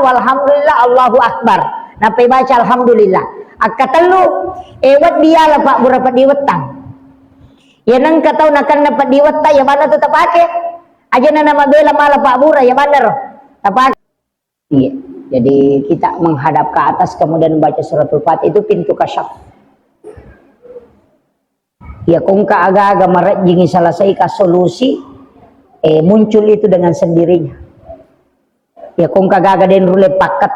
walhamdulillah Allahu akbar. Napai baca alhamdulillah. Akatelu ewat dia lah Pak berapa diwetang. Ya nang katau nakan dapat diwetta ya mana tetap pakai. Aja nama bela malah Pak Bura ya benar. Apa? Iya. Jadi kita menghadap ke atas kemudian membaca suratul Fatihah itu pintu kasyaf. Ya kung agak-agak merajingi selesai ke solusi muncul itu dengan sendirinya. Ya kung agak-agak den rule paket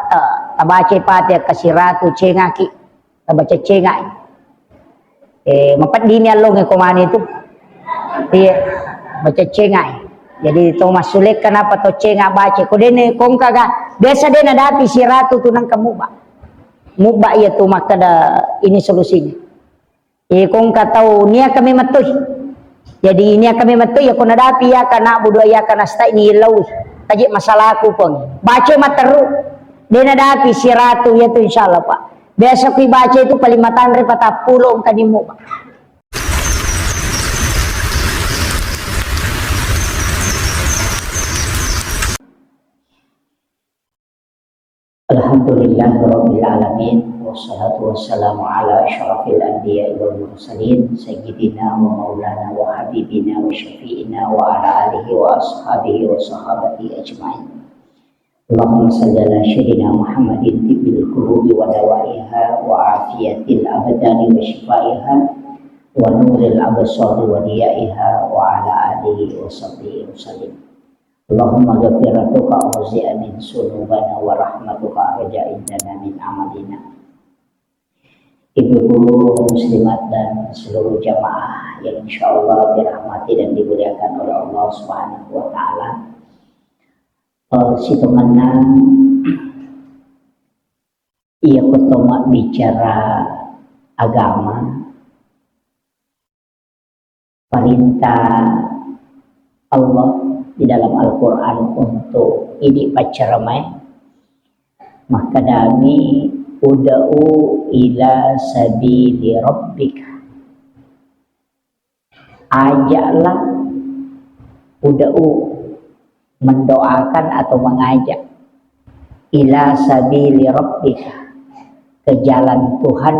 tabaca Fatihah kasih ratu cengaki tabaca cengai. Mapat dini along komani itu. Iya baca cengai. Jadi Thomas Sulik kenapa to cenga baca ko dene kong kaga biasa dena dapi si ratu tunang kamuba muba ya tu maka da ini solusinya kong katau nia kami matuh jadi ini kami matuh ya kona dapi ya kana budua ya kana sta ini lau taji masalah aku pun baca materu dena dapi si ratu ya tu insyaallah Pak biasa ku baca itu palimatan re patapulong kanimu Pak. Alhamdulillahirabbil alamin wassalatu wassalamu ala asyrafil anbiya'i wal mursalin sayyidina wa maulana wa habibina wa syafi'ina wa ala alihi wa ashabihi wa sahabati ajma'in. Allahumma salli ala sayyidina Muhammadin tibbil qulubi wa dawaiha wa afiyatil abdani wa shifaiha wa nuril absari wa diyaiha wa ala alihi wa sahbihi wasallim. Allahumma ghafiratuka auzi'a min sunubana wa rahmatuka arja'indana min amalina. Ibu-ibu muslimat dan seluruh jamaah yang insyaallah dirahmati dan dimuliakan oleh Allah Subhanahu wa taala. Situngana ia pertama bicara agama perintah Allah di dalam Al-Quran untuk ini pacaramai maka dami uda'u ila sabili rabbika ajaklah uda'u mendoakan atau mengajak ila sabili rabbika ke jalan Tuhan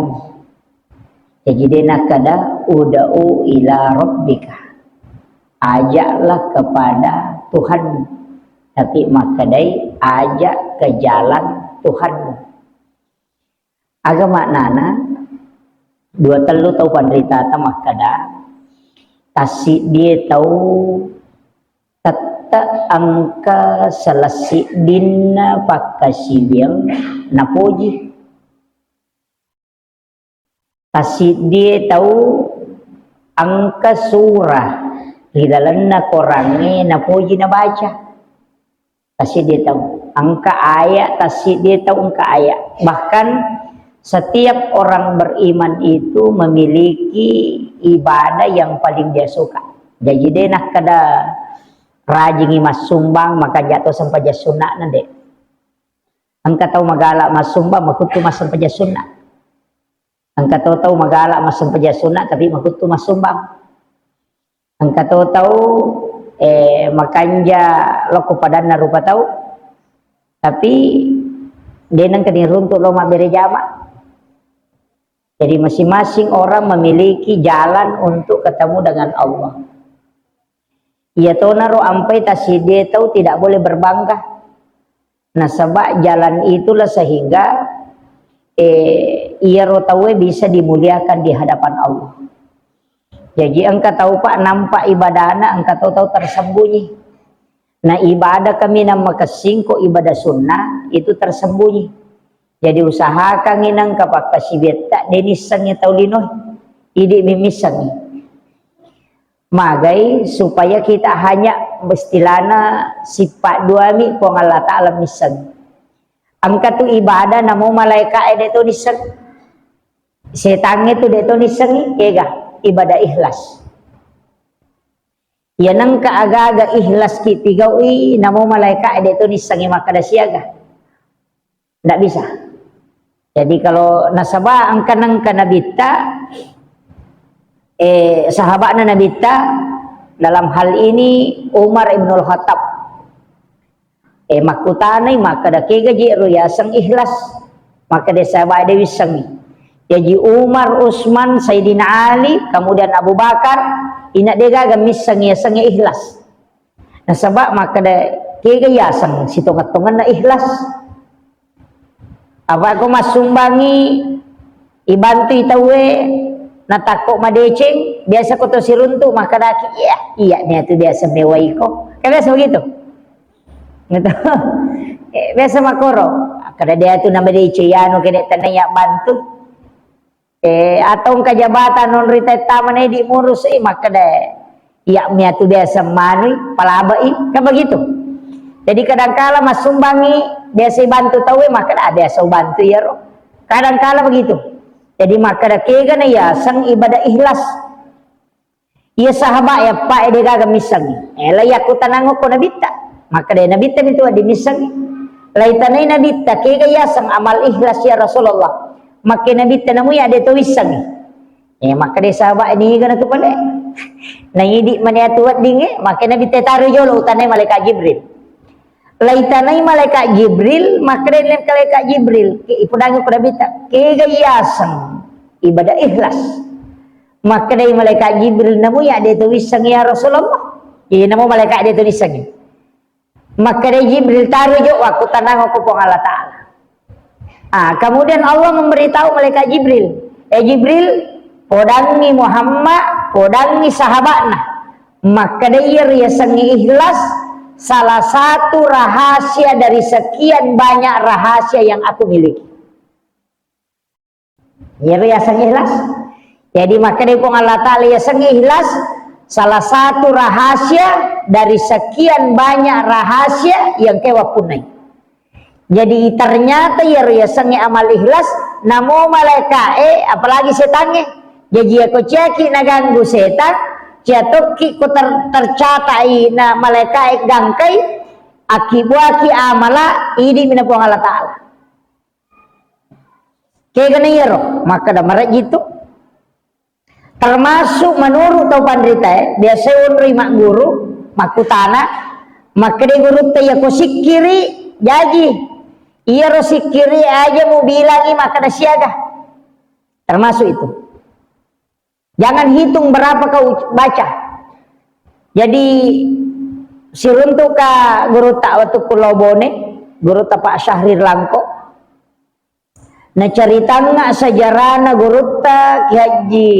jadi dena kada uda'u ila rabbika ajaklah kepada Tuhan tapi makadai ajak ke jalan Tuhan agama maknana dua telu tahu penderita makada tasik dia tahu tata angka selasi dinna pakasibiang napoji tasik dia tahu angka surah di dalamnya korangi napuji na baca tasih dia tahu angka ayat tasih dia tahu angka ayat bahkan setiap orang beriman itu memiliki ibadah yang paling dia suka jadi dia nak kada rajin mas sumbang maka jatuh sampai jasunat nade angka tahu magala mas sumbang makutu mas sampai jasunat angka tahu magala mas sampai jasunat tapi makutu mas sumbang angka tahu makanja loko padan na rupa tahu tapi denang kini runtuh lo mabere jama jadi masing-masing orang memiliki jalan untuk ketemu dengan Allah ia tahu naro ampai taside tahu tidak boleh berbangga nah sebab jalan itulah sehingga ia rotawe bisa dimuliakan di hadapan Allah. Jadi engkau tahu Pak nampak ibadahnya engkau tahu tersembunyi. Nah ibadah kami nama kesingko ibadah sunnah itu tersembunyi. Jadi usahakan inang kapak kasibet tak denisangnya tahu linoh ide mimisangi. Magai supaya kita hanya bestilana sifat dua mi Allah Ta'ala misang. Angka tu ibadah namo malaikat itu nisang. Setan itu itu nisang ega. Ibadah ikhlas ya nang kaaga-aga ikhlas kiti gawi namo malaikat itu nisangi makada siaga ndak bisa jadi kalau nasabah angka nang kanabita sahabatna nabita dalam hal ini Umar ibnul Khattab Makutanay maka da kigaji ruyasang ikhlas maka de sahabat dewi sangi jadi Umar, Utsman, Sayyidina Ali, kemudian Abu Bakar ina dega gamis sangi ikhlas nah sebab maka da kigaji sang sitongat-tongan na ikhlas apa ko masumbangi ibantu itawe natako madeceng biasa ko to siruntu maka daki iya nih itu biasa mewai ko kan biasa begitu gitu biasa makoro kada dia tu nama deceng yano kene tanaya bantu atau kajabatan non rita taman di murus maka da iya nih itu biasa manui palabai kan begitu jadi kadangkala masumbangi biasa bantu tawe maka da biasa bantu ya ro kadangkala begitu. Jadi maka da kega na ya sang ibadah ikhlas. Iya sahabat ya pak ede gaga misangi. Layak ku tanango ko nabita. Maka da nabita itu adi misangi. Laitanay nabita kega ya sang amal ikhlas ya Rasulullah. Maka nabita namu ya ade to wisangi. Maka da sahabat ini gana tu pala. Nangidi man ya tuat dinge maka nabita taru jolo utanay malaikat Jibril. Laitanay malaikat Jibril makre len malaikat Jibril ipudangi pada bita kega yasang ibadah ikhlas makre malaikat Jibril namu ya de tulisang ya Rasulullah jadi namu malaikat de tulisang makre Jibril taruh jo aku tanang aku pong Allah Ta'ala kemudian Allah memberitahu malaikat Jibril Jibril podangi Muhammad podangi sahabatna makre yasang ikhlas salah satu rahasia dari sekian banyak rahasia yang aku miliki. Ya yang ikhlas. Jadi maka dari Allah Ta'ala yang ikhlas salah satu rahasia dari sekian banyak rahasia yang kewa punai. Jadi ternyata ya amal ikhlas namo malaikat apalagi setannya. Jadi aku ceki naganggu setan jatuh ku tercatai na malaikat gangkai akibuaki amala ini minapong Allah Ta'ala kaya ganayero maka da marat gitu termasuk menurut tau pandrita biasa unri mak guru makutana maka de guru tayo ko sikiri jaji iya ro sikiri aja mau bilangi maka da siaga termasuk itu. Jangan hitung berapa kau baca. Jadi siruntu ka guru tak waktu kulobone, guru tak Pak Syahrir Langko. Na cerita nga sejarah na guru tak Haji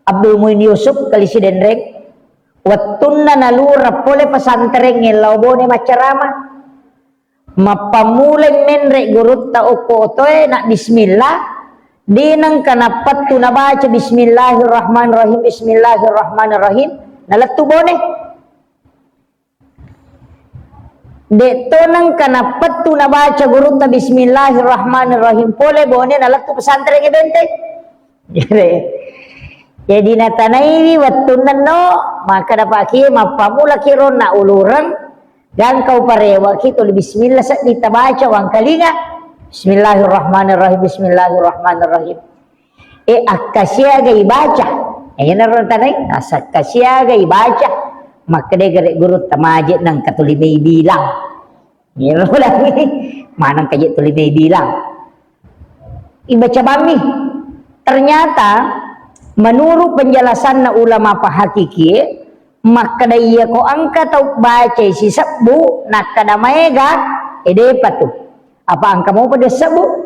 Abdul Muin Yusuf kali si Dendrek. Wattun na nalura pole pesantren ngelobone macarama. Mapamuleng menrek guru tak ukotoe nak bismillah. Dinang kanapat tu nabaca bismillahirrahmanirrahim bismillahirrahmanirrahim nalatu bone deto nang kanapat tu nabaca guru ta bismillahirrahmanirrahim pole bone nalatu pesantren ke bente jadi natanai wattun no maka dapat ki mapamula kiron na uluran dan kau parewa kita bismillah sa ditabaca wang kalinga Bismillahirrahmanirrahim Bismillahirrahmanirrahim akasya gai baca ayan naron tanay asakasya gai baca maka de guru tamaje nang katulimay bilang ngiro lagi manang kaje tulimay bilang ibaca bami ternyata menurut penjelasan na ulama pahakiki maka daya ko angka tau baca si sabbu nakadamaega ede patu apa angka mau pada sabu?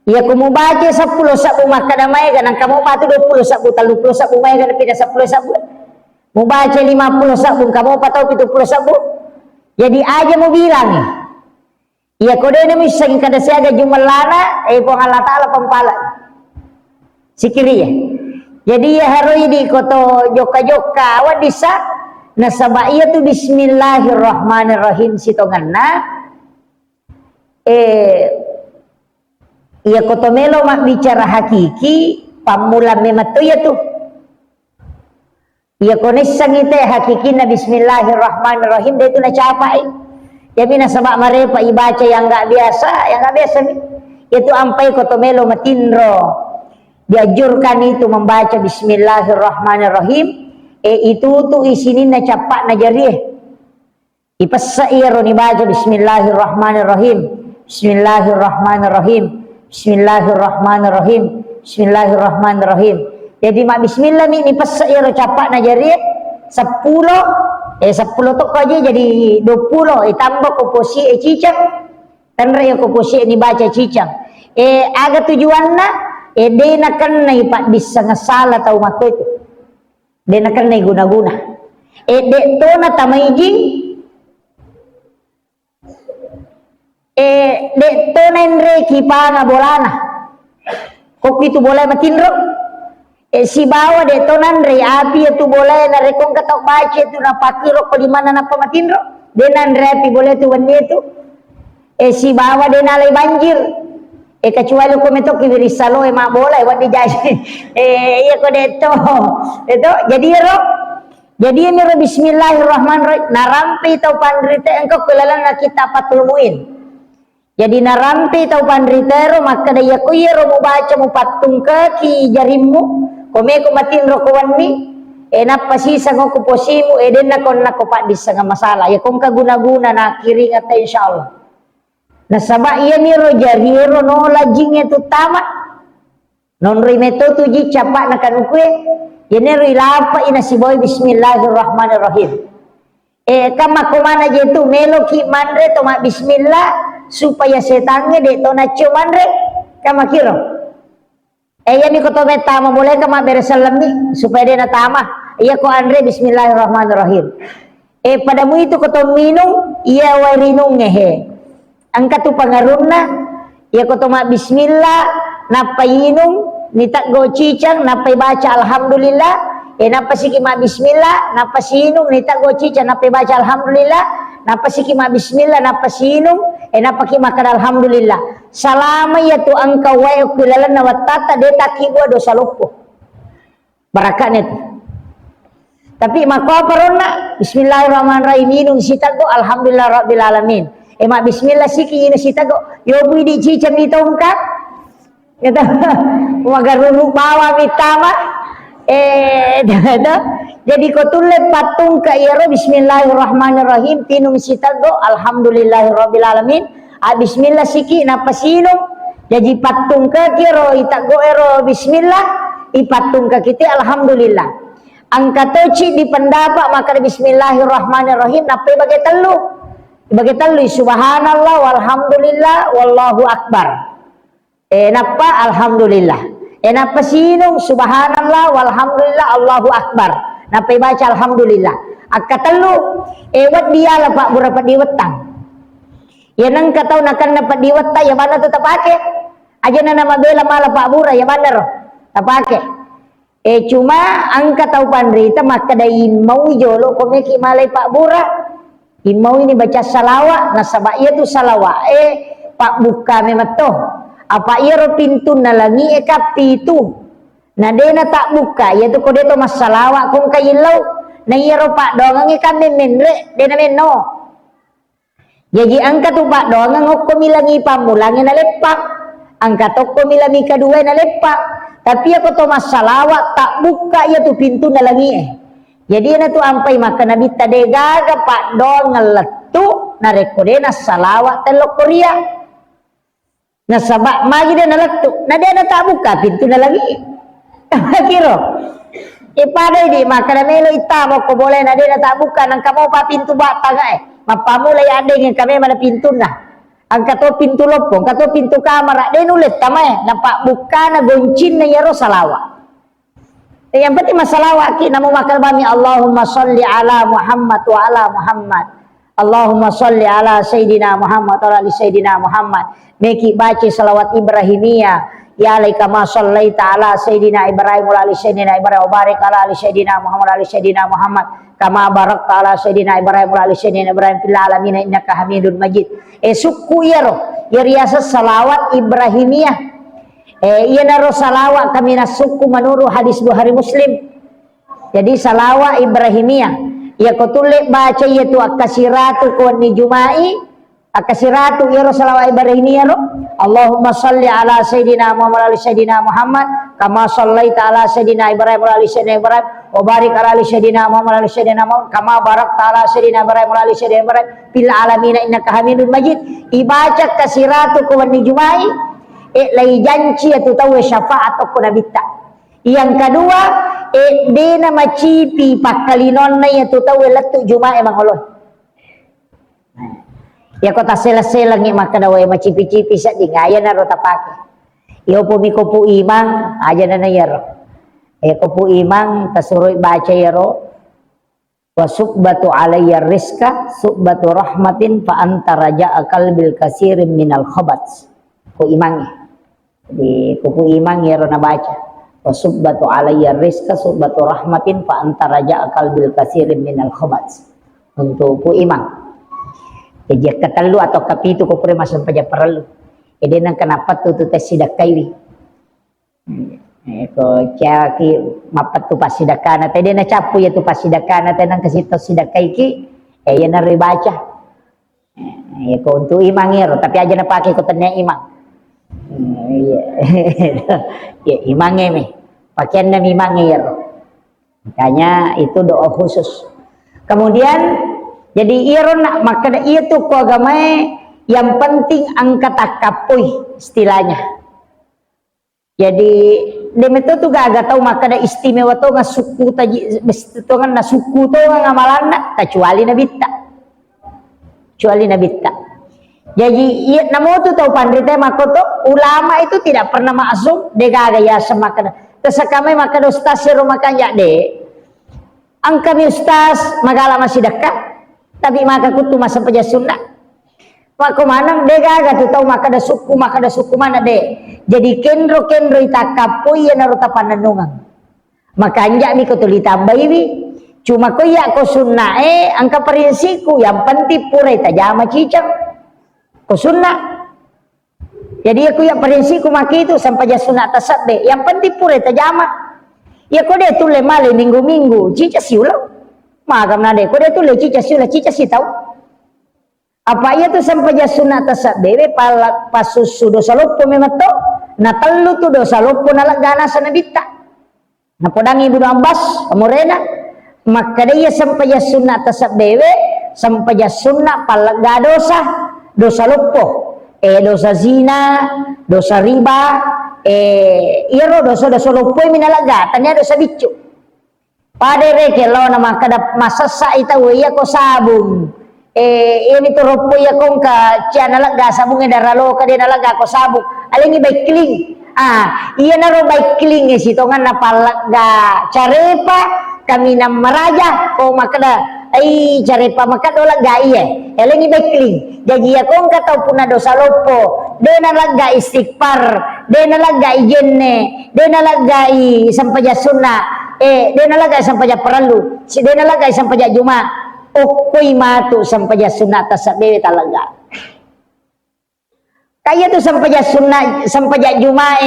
Ya kamu baca 10 sabu maka damai kan angka mau patu 20 sabu 30 sabu mai kan pindah 10 sabu. Mau baca 50 sabu kamu patau 70 sabu. Jadi aja mau bilang. Ya kode ini misang kada siaga jumalana pong Allah Ta'ala pempala. Sikiri ya. Jadi ya harui di koto joka-joka wadisa nasaba iya tu bismillahirrahmanirrahim sitonganna iya kotomelo mak bicara hakiki pamulan mematu ya tu iya konesang ite hakiki na bismillahirrahmanirrahim dia tu na capai ya mina sabak marepa ibaca yang enggak biasa itu ampai kotomelo matindro diajurkan itu membaca bismillahirrahmanirrahim itu tuh isinin na capak na jarieh Ipassa iro ni baca bismillahirrahmanirrahim. Bismillahirrahmanirrahim. Bismillahirrahmanirrahim. Bismillahirrahmanirrahim. Jadi mak bismillah ni passa iro capak na jari 10 10 tok aja jadi 20 tambah ko posi cicang. Tanra ko posi ni baca cicang. Aga tujuanna de nakan nai pak bisa ngasala tau mako itu. De nakan nai guna-guna. De to na tamaijing de to na andre kipanga bolana. Kok itu boleh matinro? Si bawa de to nandre api itu boleh na rekong katok baca itu na pakiro ko di mana na pamatinro. De nandre api boleh tu wani itu. Si bawa de nalai banjir. Kecuali ko meto kibiri salo mak boleh wat dijadi. Iya ko deto. Itu jadi ini bismillahirrahmanirrahim. Narampi tau pandrite engkau kelalan kita patul muin. Jadi narampi tau pandrite ro maka daya ko yero mo baca mo patung ki jarimmu. Kome ko matin ro ko wanni. Napa sisa ko ko posimu den na kon na ko pa disanga masalah. Ya kong kaguna-guna na kiring at insyaallah. Nasaba iya ni ro jariro no lajing itu tamat non rimeto tuji capak na kanukwe ini ro ilapa ina si boy bismillahirrahmanirrahim kama kumana je tu melo ki mandre to mak bismillah supaya setange de to na mandre kama kiro iya ni ko to metama boleh kama beresalam ni supaya dia na tama iya ko andre bismillahirrahmanirrahim padamu itu ko to minum iya warinung ngehe angka tu pangaruna ya ko toma bismillah napayinum nitak go cicang napai baca alhamdulillah napasiki ma bismillah napasinum nitak go cicang napai baca alhamdulillah napasiki ma bismillah napasinum napaki makan alhamdulillah salama ya tu angka wae kulalan na watata de takibo dosa lupo barakat itu tapi mako parona bismillahirrahmanirrahim minum sitago alhamdulillah rabbil alamin mak bismillah siki ina sita go yo bui di cicam ni tongkat kata magarunu bawa mitama jadi ko tulle patung ka iro bismillahirrahmanirrahim tinum sita go alhamdulillahirabbil alamin bismillah siki napasinum jadi patung ka kiro ita go ero bismillah ipatung ka kiti alhamdulillah angkatoci di pendapat maka bismillahirrahmanirrahim nape bagai telu bagi telu subhanallah walhamdulillah wallahu akbar napa alhamdulillah napa sinung subhanallah walhamdulillah allahu akbar napa baca alhamdulillah akka telu wat dia lah pak berapa diwetang ya nang katau nakan dapat diwetta ya mana tetap pakai aja nama bela malah pak bura ya mana roh tak pakai cuma angka tau pandrita maka dai mau jolo komeki malai pak bura imau ini baca salawat nasaba iya tu salawat pak buka memang toh apa iya ro pintu nalangi kapi itu na dena tak buka ya tu kode to masalawat kong kayilau na iya ro pak dongangi kami menre dena menno jadi angka tu pak dongang ko milangi pamulangi na lepak angka to ko milangi kedua na lepak tapi aku to masalawat tak buka ya tu pintu nalangi jadi na tu ampai maka nabi tadegaga pak dong ngeletu na rekodena salawat telok Korea na sabak magi dia naletu na dia na tak buka pintu na lagi kiro pada di maka na melo itamo ko boleh na dia na tak buka nang kamo pa pintu bata ga mapamulay adeng yang kami mana pintu na ang kato pintu lopong kato pintu kamar de nulit tamay na pak buka na goncin na yaro salawat yang penting masalah wakil namu makal bami Allahumma salli ala Muhammad wa ala Muhammad Allahumma salli ala Sayyidina Muhammad wa ala Sayyidina Muhammad meki baca salawat Ibrahimiyah ya alaika ma sallaita ala Sayyidina Ibrahim wa ala Sayyidina Ibrahim wa barik ala Sayyidina Muhammad wa ala Sayyidina Muhammad kama barakta ala Sayyidina Ibrahim wa ala Sayyidina Ibrahim fil alamin innaka Hamidun Majid suku ya riasa salawat Ibrahimiyah iya naro salawat kami nasuku menurut hadis Bukhari Muslim jadi salawat Ibrahimiyah ya kotulek baca yaitu akasiratu kawani jumai akasiratu ya salawat Ibrahimiyah no Allahumma salli ala Sayyidina Muhammad wa ala Sayyidina Muhammad kama sallaita ala Sayyidina Ibrahim wa ala Sayyidina Ibrahim wa barik ala ali sayyidina Muhammad ala sayyidina Muhammad kama barakta ala sayyidina Ibrahim ala ali sayyidina Ibrahim fil alamin innaka Hamidum Majid. Ibaca kasiratu ko ni Jumai lay janji atu tahu syafaat ko nabitta. Yang kedua dena macipi pakalinon na atu tahu latu Jumai mangoloy. Ya kota sela-sela ngi makadawa macipi-cipi sa dingaya na ro tapake. Iyo po miko po imang aja na yaro. Ko po imang tasuroy baca yaro. Wa subbatu alayya rizka subbatu rahmatin fa anta raja'a qalbil kasirin minal khabats. Po imang. Di ko po imang yaro na baca. Wa subbatu alayya rizka subbatu rahmatin fa anta raja'a qalbil kasirin minal khabats. Untuk po imang. Jadi katalu atau kapito ko pure masan paja paralu. Ede nang kenapa tu tes sidak kairi. Ko caki mapat tu pasidakana tadi na capu ya tu pasidakana tenang kasito sidak kaiki. Ya na ribaca. Ya ko untuk imangero tapi aja na pakai ko tanya imang. Ya imange me. Pakaian na imangero. Makanya itu doa khusus. Kemudian jadi iron maka itu ku agama yang penting angkat takapui istilahnya. Jadi demeto tu gak tahu maka ada istimewa tu nggak suku taji bestu kan na suku tu ngamalana kecuali nabita. Kecuali nabita. Jadi namo tu tahu pandrita makoto ulama itu tidak pernah masuk dega gaya semakana. Terus kami maka ustaz seru makanya de. Angkami ustaz magala masih dekat. Tapi maka kutu masa peja sunnah. Maka manang dega gatu tahu maka ada suku mana de. Jadi kendro ita kapui ya naruta pananungang. Maka anja mi kutu ditambah ini. Cuma ko ya ko sunnah angka perinsiku yang penting pura ita jama cicang. Ko sunnah. Jadi aku yang perinsiku maki itu sampai ja sunnah tasad de. Yang penting pura ita jama. Ya ko de tule male minggu-minggu cica siulau. Maka nade ko dia tu le cica si tahu apa ia tu sampai ja sunat tasab bebe palak pasus dosa lupa memato na tellu tu dosa lupa na lagana sanabita na podangi Ibnu Abbas amorena maka dia sampai ja sunat tasab bebe sampai ja sunat palak dosa lupa dosa zina dosa riba iro dosa lupa minalaga tanya dosa bicu. Pada reke lo nama kada masasa ita waya ko sabung. Ini tu ropo ya kong ka cia nalaga sabung daralo ka dia nalaga ko sabung. Alingi baik kling. Iya naro baik kling si tongan na palaga carepa kami na maraja ko makada carepa makado laga iya. Alingi baik kling. Jadi ya kong ka tau puna dosa lopo. De nalaga istighfar, de nalaga ijenne, de nalaga sampaja sunnah. Dia nalagay sampai perlu, si dia nalagay sampai juma, okoy matu sampai sunat tasabe talaga. Kaya tu sampai sunat sampai juma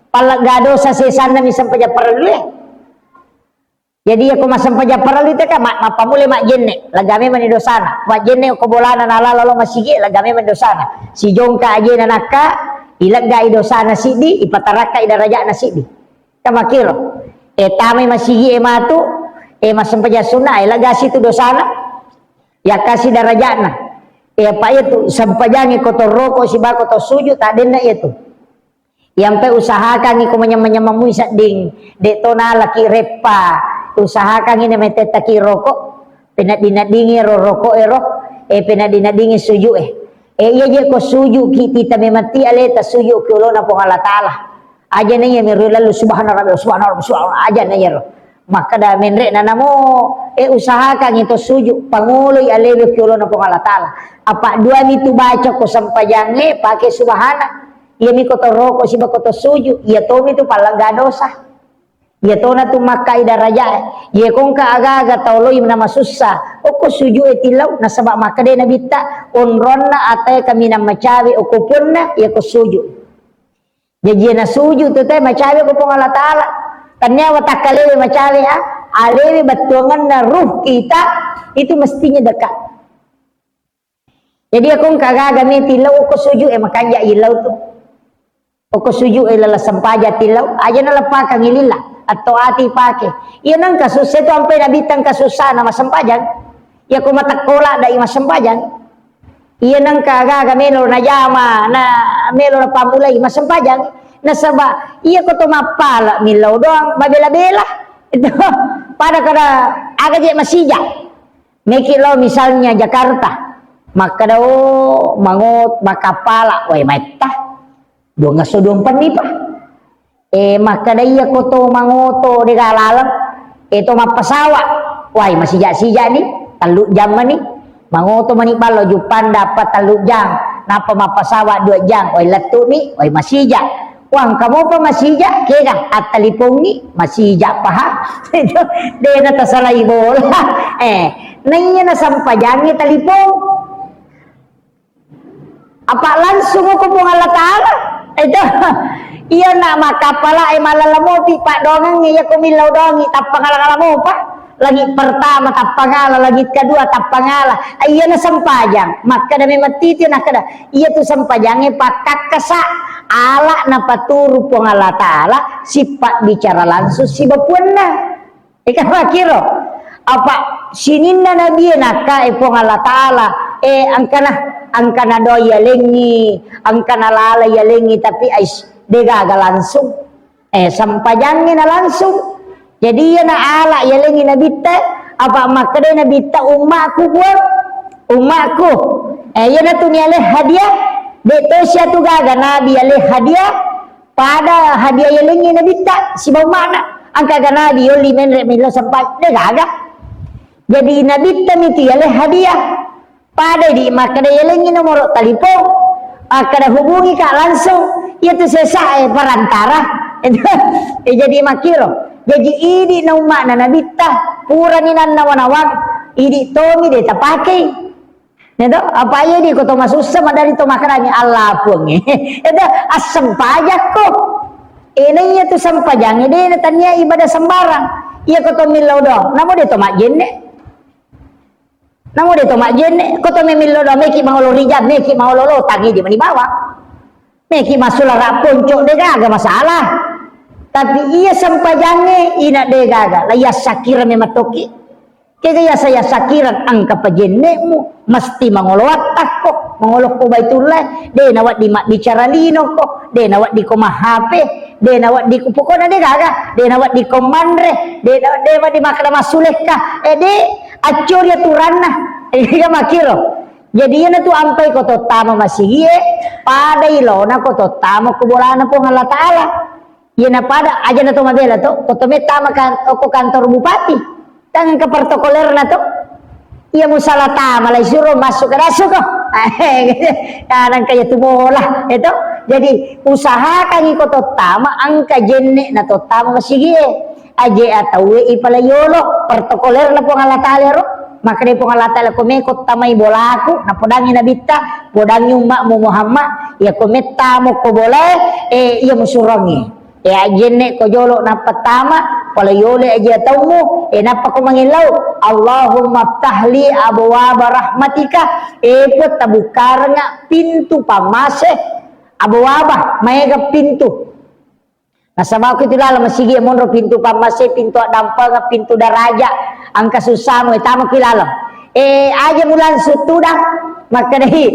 palagado sa sesana mi sampai perlu. Jadi aku mas sampai perlu itu kan mapamule mak jenne, lagame man dosana. Mak jenne ko bolana nala lolo masigi lagame man dosana. Si jongka aje nanaka ilagay dosana sidi ipataraka idaraja na sidi. Kamakiro. Tami masigi matu masampaja sunnah lagasi tu dosana ya kasih darajana apa itu sampajangi kotor rokok si bako to sujud tadena itu yang pe usahakan iko menyamamu sading de tona laki repa usahakan ini metetaki rokok penadinadingi rokok penadinadingi sujud iya je ko sujud kita memati ale ta sujud ke ulona po Allah taala aja nih ya miru lalu subhanallah aja nih ya maka dah menrek nanamu usahakan itu sujud pangului alewi kiolo na Allah taala apa dua itu baca ko sampajange pakai subhana iya mi koto roko siba koto sujud iya to itu palangga dosa iya to na tu makai daraja iya kong ka aga-aga taulo im nama susah ko sujud etilau na sabab maka de nabita unronna atay kami na macawi o kupunna iya ko sujud. Jadi na sujud tu teh macawi ko pong Allah taala. Tanya watakalewe macawi alewi batuangan na ruh kita itu mestinya dekat. Jadi aku kagagami tilau ko sujud makanya ilau tu. Ko sujud lala sampaja tilau aja na lapakang ilila. atau ati pake. Iya nang kasus itu sampai nabitang kasusah nama sempajang. Ya ko matakola da ima sempajang. Iya nang kaga melo na jama na melo na pamulai ima sempajang. Na saba iya ko to mapala milaw doang mabela-bela. Itu pada kada aga je masija. Mekilo misalnya Jakarta. Maka daw mangot makapala way maita. Dua ngasudong panipa. Maka da iya ko to mangoto di kalalang. Ito mapasawa. Way masija-sija ni. Taluk jam ni mangoto manipalo jupan dapat taluk jam napa mapasawa 2 jam oi letu ni oi masija wang kamu pa masija kega at talipong ni masija paha itu de na tasalay bola nanya na sampajangi talipong apa langsung ko po Allah Taala itu iya na makapala ay malalamoti pa dongang iya kumilaw dongi tapang alang-alang pa lagi pertama tapangala, lagi kedua tapangala. Iya na sampajang. Maka da mematiti na kada. Iya tu sampajangnya pakak kasa ala na paturu po Allah Taala sifat bicara langsung si bapuanna. Ika makiro. Apa sininna nabi naka po Allah Taala angkana do yalengi, angkana lala yalengi tapi ais degaga langsung. Sampajangnya na langsung. Jadi ya na ala ya lengi nabita apa makade nabita umakku buat umakku ya na tu niale hadiah beto sia tu gaga nabi ale hadiah pada hadiah ya lengi nabita si bau mana angka ga nabi yoli menre milo sempat de gaga jadi nabita miti ale hadiah pada di makade ya lengi nomor telepon akada hubungi kak langsung itu selesai perantara jadi makiro. Jadi ini na umak na nabita pura ni nan nawanawag ini tomi de tapake neto apa ya di koto masusa madari to makarani Allah pun itu asam pajak ko ini ya tu sampajang de na tanya ibadah sembarang iya koto milau do namo de to mak jenne namo de to mak jenne koto milau do meki mangolo rijab meki mangolo tangi di mani bawa meki masula raponco de gaga masalah tapi iya sampajangnya ina de gaga la ya sakira mematoki kaya ya saya sakiran angka pajennemu mesti mangolowat takko mangolok ko baitullah de nawat di bicara lino ko de nawat di ko mahape de nawat di ko pokona de gaga de nawat di ko mandre de nawat di makna masuleka de acor ya turana ga makiro jadi yana tu ampai ko to tama masigie pada ilona ko to tama ko bolana po Allah Taala. Iya na pada aja na to mabela to kotome tama kan ko kantor bupati tangan ke protokoler na to iya musala tama lai suruh masuk ke dasu ko kadang kaya tumola itu jadi usahakan ko to tama angka jenne na to tama masigie aje atawe ipalayolo protokoler na po Allah Taala ro maka de po Allah Taala ko mekot tamay bolaku na podangi nabita podangi umma Muhammad ya ko metamo ko boleh iya musurangi ya jenne ko jolo na pertama pala yole aja taumu napa ko mangilaw Allahumma ftahli abwaab rahmatika po tabukar nga pintu pamase abwaaba maega pintu nasabaw ko tilala masigi monro pintu pamase pintu dampa nga pintu daraja ang kasusamo tama kilala aja mulan sutuda maka dahi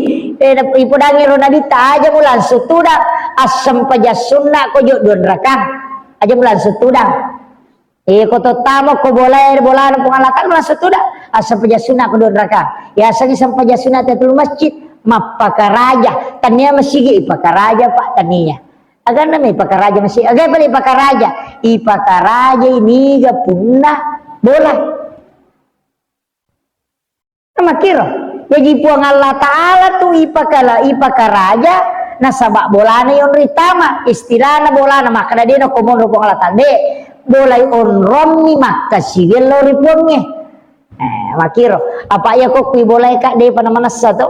ipudangi ronadita aja mulan sutuda asam pajasunna ko jo don rakang aja mulan sutuda ko to tamo ko boleh bolan pengalatan mulan sutuda asam pajasunna ko don rakang ya sangi sam pajasunna tetul masjid mapakaraja tania masigi ipakaraja pak tania agar nami ipakaraja masih agar bali ipakaraja ini ga punna bola makiro jadi puang Allah Taala tu ipakaraja nasabak bolana yon ritama istilahna bolana maka dina komono puang Allah Taala de bolai on romi maka sigel lo ripuangnya makiro apa ya kok pi bolai kak de panamana satu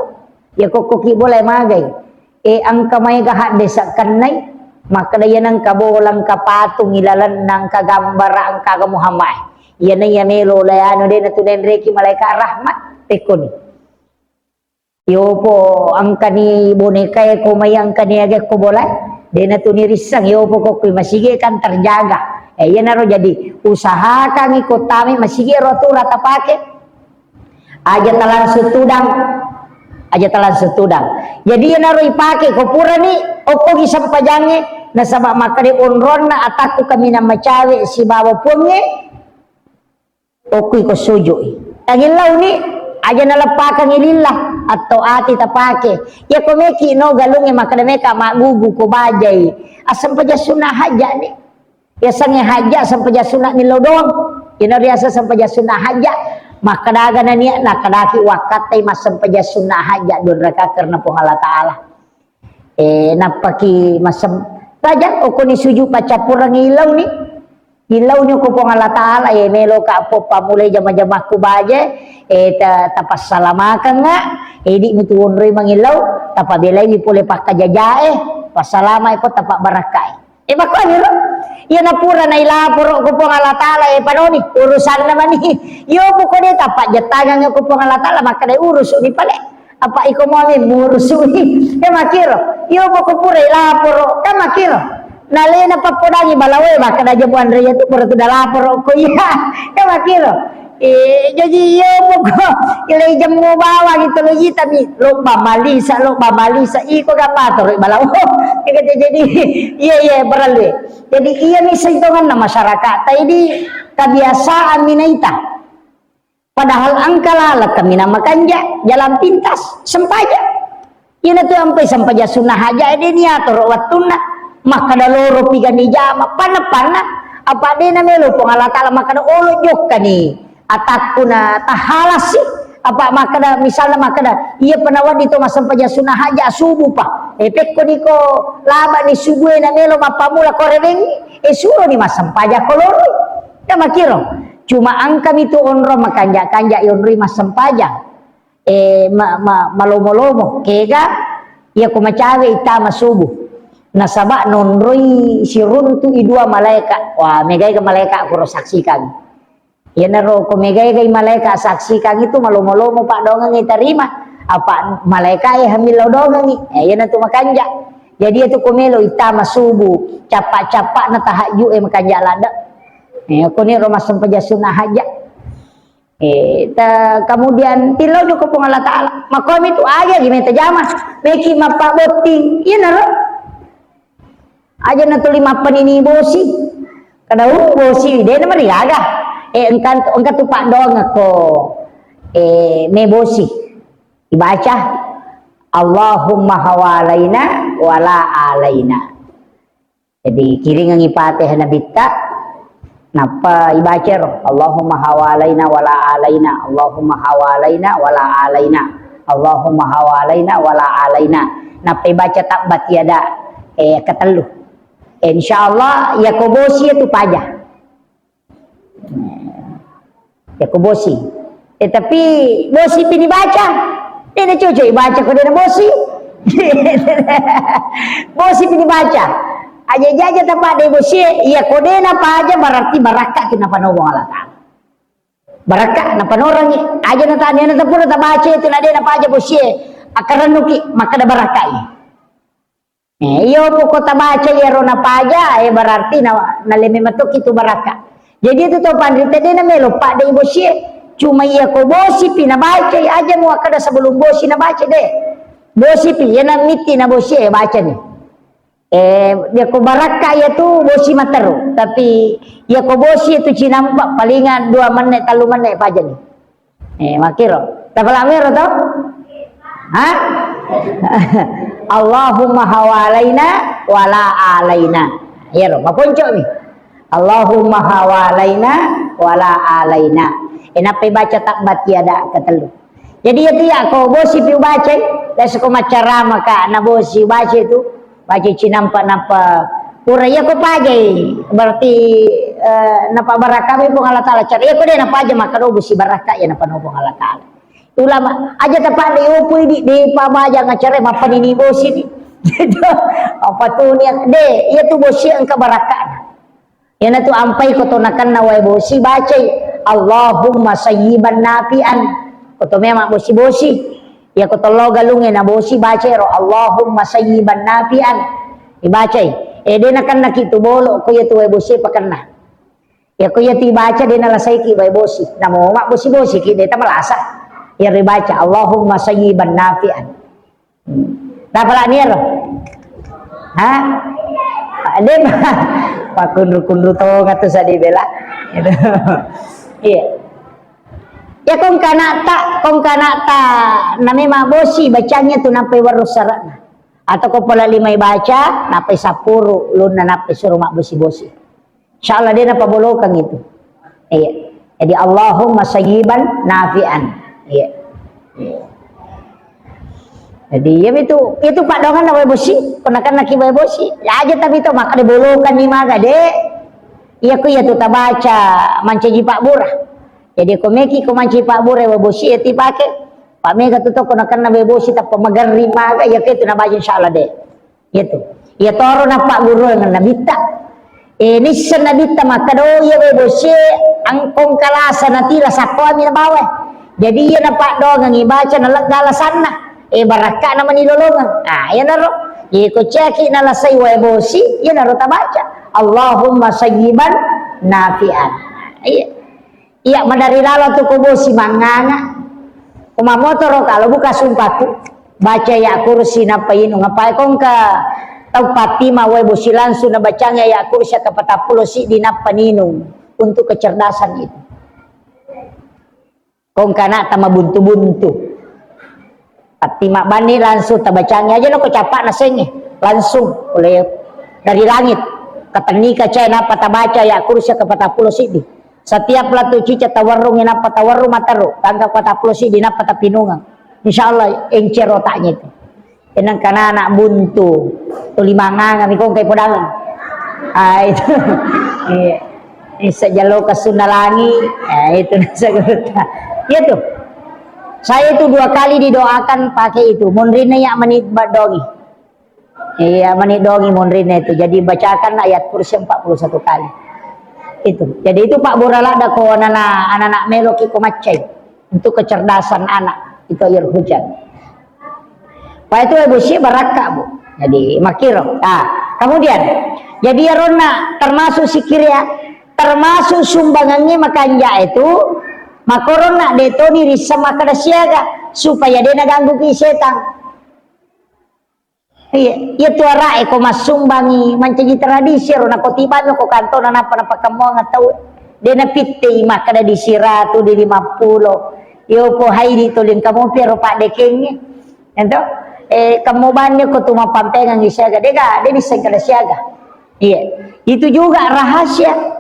ya kok ki bolai magai angka may gahat de sa kanay maka daya nang kabolang kapatung ilalan nang kagambara ang kaga Muhammad yan na yamelo layano de natunen reki malaikat rahmat tekoni yo po ang kani boneka ko may ang kani age ko bolay de na tunirisang yo po ko masige kan terjaga Iya naro jadi usahakan ikut tami masih rotu rata pakai aja talan setudang jadi ya naro ipake ko pura ni opo gisam pajange na sabak makade onron na ataku kami na macawe si bawa punge oku ko sujo tagilaw ni aja nalapakan ilillah atau ati tapake ya komeki no galunge makade meka magugu ko bajai asam paja sunah haja ni ya sange haja asam paja sunah ni lodong ina riasa asam paja sunah haja makadaga na niya nakadaki wakatay masam paja sunah haja don raka karena po Allah Ta'ala napaki masam raja o ni suju pacapurang ilaw ni ilaw nyo ko po Allah Ta'ala melo ka po pamulay jama-jama ko baje tapas salamakan nga di mutuon rin mangilaw tapabilay ni puli pakajajae pasalama po tapak barakay bako nyo yan na pura na ilapuro ko po Allah Ta'ala panoni urusan naman ni yo po ko dito tapak jatagan nyo ko po Allah Ta'ala makaday urus ni pala apa iko mo amin murusuni makiro yo po ko pura ilapuro makiro nalena papudangi balawe makada jabuan raya tu pura tu dalapuro ko iya makiro jadi yo po ko ilay jam mo bawa gitu lo tapi lo bamalisa iko gapator balawo jadi iya beralwe jadi iya nih hitungan na masyarakat tadi kebiasaan minaita padahal angka lalat kami nama kanja jalan pintas sempaja ina tu sampai sampaja sunnah haja ini atur watuna maka daloro pigan di jama pana apa dia namelo pong Allah Ta'ala maka da olo jokani atakuna tahalasi apa makada misalnya makada iya penawan itu masam paja sunah haja subuh pa epek ko niko laba ni subuh na melo mapamula koreng suruh ni masam paja kolori ya makiro cuma angkam itu onro makanja yonri masam paja malomo kega ya kumacawe itama subuh nasaba nonroi siruntu idua malaikat wah megai ke malaikat aku saksikan ya naro komegay malaikat saksikan itu malomo pak dongang terima apa malaikat hamil dongang ya na tu makanja jadi itu komelo itama subuh capak-capak na tahajud makanja lada ko ni rumah sampaja sunah haja kemudian tilau juga pong Allah Ta'ala makom itu aja gimana tajama meki mapa boting ya naro aja na tuli mapan ini bosi kada bosi dia na mariaga engkan tu pak dong ako mebosi dibaca Allahumma hawalaina wala alaina jadi kiring ang ipate hanabita napa ibaca ro Allahumma hawalaina wala alaina Allahumma hawalaina wala alaina Allahumma hawalaina wala alaina napa ibaca takbat tiada ketelu insyaallah ya kobosi itu pajah ya ko bosi tapi bosi pini baca dia na cucu baca ko dia na bosi bosi pini baca aja tempat dia bosi iya ko dia na paja berarti barakat kina panobong Allah Ta'ala barakat na panorang aja na tanya na tapura ta baca itu na dia na paja bosi akaran nuki maka da barakai iyo po ko ta baca iro na paja berarti na leme matuk itu barakat jadi itu tuh pandrita dia na melo pak de bosi cuma iya ko bosi pinabaca aja mo kada sebelum bosi na baca deh bosi pi ya na miti na bosi baca nih dia ko baraka ya tu bosi materu tapi ya ko bosi itu cinampak palingan 2 menit 3 menit aja nih makiro tapalamero to ha Allahumma hawalaina wala alaina ya ro maponco nih Allahumma hawalaina wala alaina enape baca takbat tiada ketelu jadi itu ya ko bosi pi baca dasko macara maka na bosi baca itu baca cinampa napa pura ya ko pagi berarti napa barakah pun Allah Ta'ala cari ya ko dia napa aja maka do bosi barakah ya napa no pun Allah Ta'ala ulama aja tepat di upui di pabaja ngacare mapan ini bosi di apa tuh ni de ya tu bosi angka barakah yana tu ampai ko to nakan na way bosi baca Allahumma sayyiban nafian ko to memang bosi ya ko to lo galunge na bosi baca ro Allahumma sayyiban nafian ibaca de nakan nakitu bolo ko ya tu way bosi pakanna Ya ko ya baca dia nalasai ki bai bosi. Namo mak bosi ki dia malasa. Ya dibaca Allahumma sayyiban nafi'an. Dapat ni ro. Ha? Ada Pak kundur to kata sadi bela. Iya. Ya kong kanata nami mak bosi bacanya tu nampai warusarana. Atau ko pala limay baca napay sapuro lun na napay suruh mak bosi. Insyaallah dia napa bolokan itu. Iya. Jadi Allahumma sayyiban nafi'an. Iya. Jadi ya itu Pak Dongan na bosi, ponakan na ki bosi. Ya aja tapi itu maka dibolokan ni maga dek. Iya ku ya tu tabaca mancaji Pak Burah. Jadi ko meki ko manci Pak Burah bosi ya ti pake. Pak Mega tu to ponakan na bosi ta pemagar ni maga ya ke tu na baca insyaallah dek. Itu. Ya toro na Pak Guru na nabita. Ini senabita maka do ya bosi angkong kalasa natira sakwa mi na bawe. Jadi ya na Pak Dongan ibaca na lagalasan na. Baraka naman nilolongan. Yan naro. Iko ceki nalasay wa bosi, yan naro tabaca. Allahumma sayyiban nafi'an. Iya madari lalo tu ko bosi manganga. Kumamotor kalau buka sumpahku baca ya kursi napayin ngapai kong ka tau patima wa bosi langsung na bacanya ya kursi ka patapulo si di napaninong untuk kecerdasan itu. Kong kana tama buntu-buntu. Pati mak bani langsung tabacangnya aja lo kecapak nasengnya langsung oleh dari langit katanika cai napa tabaca ya kursi ke 40 sidi setiap latu cica tawarrung napa tawarrung mataru tangga 40 sidi napa tapinungang insyaallah encer otaknya itu enang kana anak buntu tu limangang kami kong kay podangan itu sejalo ke Sundalangi itu nasa itu. Saya itu 2 kali didoakan pakai itu. Monrina ya menit dongi. Iya menit dongi monrina itu. Jadi bacakan ayat kursi 41 kali. Itu. Jadi itu Pak Buralada ko anak-anak meloki ko macai untuk kecerdasan anak. Itu air hujan. Pak itu bosi baraka Bu. Jadi makiro. Nah, kemudian jadi rona termasuk sikir ya. Termasuk sumbangannya makanya itu makorona detoni risa makada siaga supaya dia ganggu ki setan. Iya tu ara eko masumbangi mancaji tradisi rona kotibanyo ko kantona napa kamu ngatau dia na pitte makada disiratu di 50 yo po haidi tolin kamu pero Pak dekengnya ento kamu banyo ko tuma pampengan siaga dia bisa kada siaga. Iya itu juga rahasia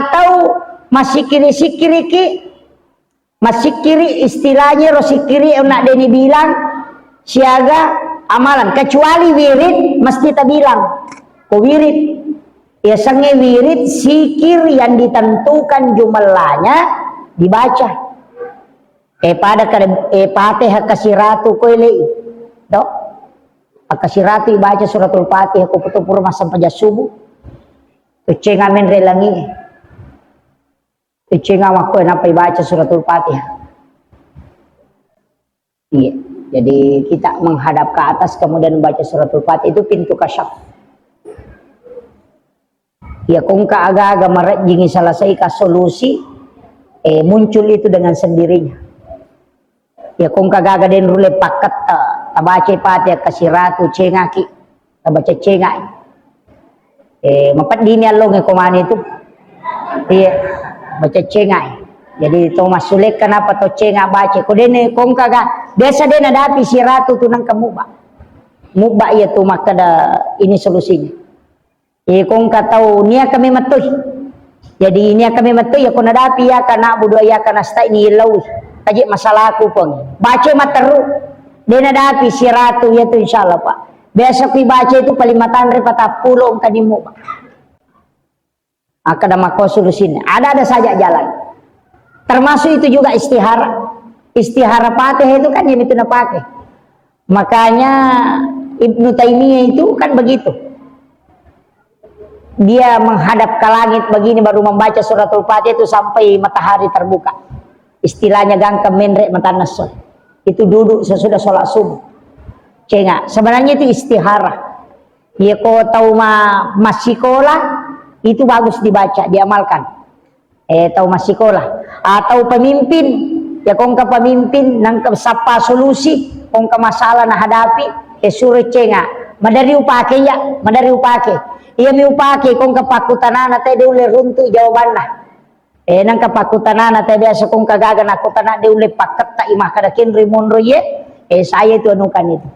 atau masih kiri-kiri ki masih kiri istilahnya rosi kiri nak deni bilang siaga amalan kecuali wirid mesti tak bilang ko wirid ya sange wirid sikir yang ditentukan jumlahnya dibaca pada Fatihah kasiratu koile do kasiratu baca suratul Fatihah ko putupur sampai subuh uceng amin relangi Cenga waktu yang baca suratul Fatihah. Iya. Jadi kita menghadap ke atas kemudian membaca suratul Fatihah itu pintu kasyaf. Ya kong ka aga-aga marajingi salasai ka solusi muncul itu dengan sendirinya. Ya kong ka aga den rule pakat tabaca Fatihah kasiratu cenga ki. Tabaca cenga. Mapat dini allong komani itu. Iya. Baca cengai. Jadi Thomas Sulek kenapa to cenga baca? Kodene kong kaga biasa dia nadapi si ratu tunang kamu ba. Muba ya tu maka ini solusinya. Kong katau nia kami matuh. Jadi ini kami matuh ya kong nadapi ya kana budaya kana sta ini lawi. Kaji masalah aku pun. Baca materu. Dia nadapi si ratu ya tu insyaallah Pak. Biasa ku baca itu palimatan repata pulau kanimu Pak. Akan ada solusinya. Ada saja jalan. Termasuk itu juga istihara. Istihara Fatihah itu kan yang itu pakai. Makanya Ibnu Taimiyah itu kan begitu. Dia menghadap ke langit begini baru membaca suratul Fatihah itu sampai matahari terbuka. Istilahnya gangka menrek matanas. Itu duduk sesudah sholat subuh. Cenga. Sebenarnya itu istihara. Ya kau tahu masih sekolah itu bagus dibaca, diamalkan. Tahu masikolah atau pemimpin ya kong ka pemimpin nang sapa solusi kong ka masalah na hadapi suruh cenga madari upake ya madari upake iya mi upake kong ka pakutanana te deule runtu jawabanna nang ka pakutanana te biasa kong kagaga nakutana deule paketta imah kada kinri monro ye saya itu anukan itu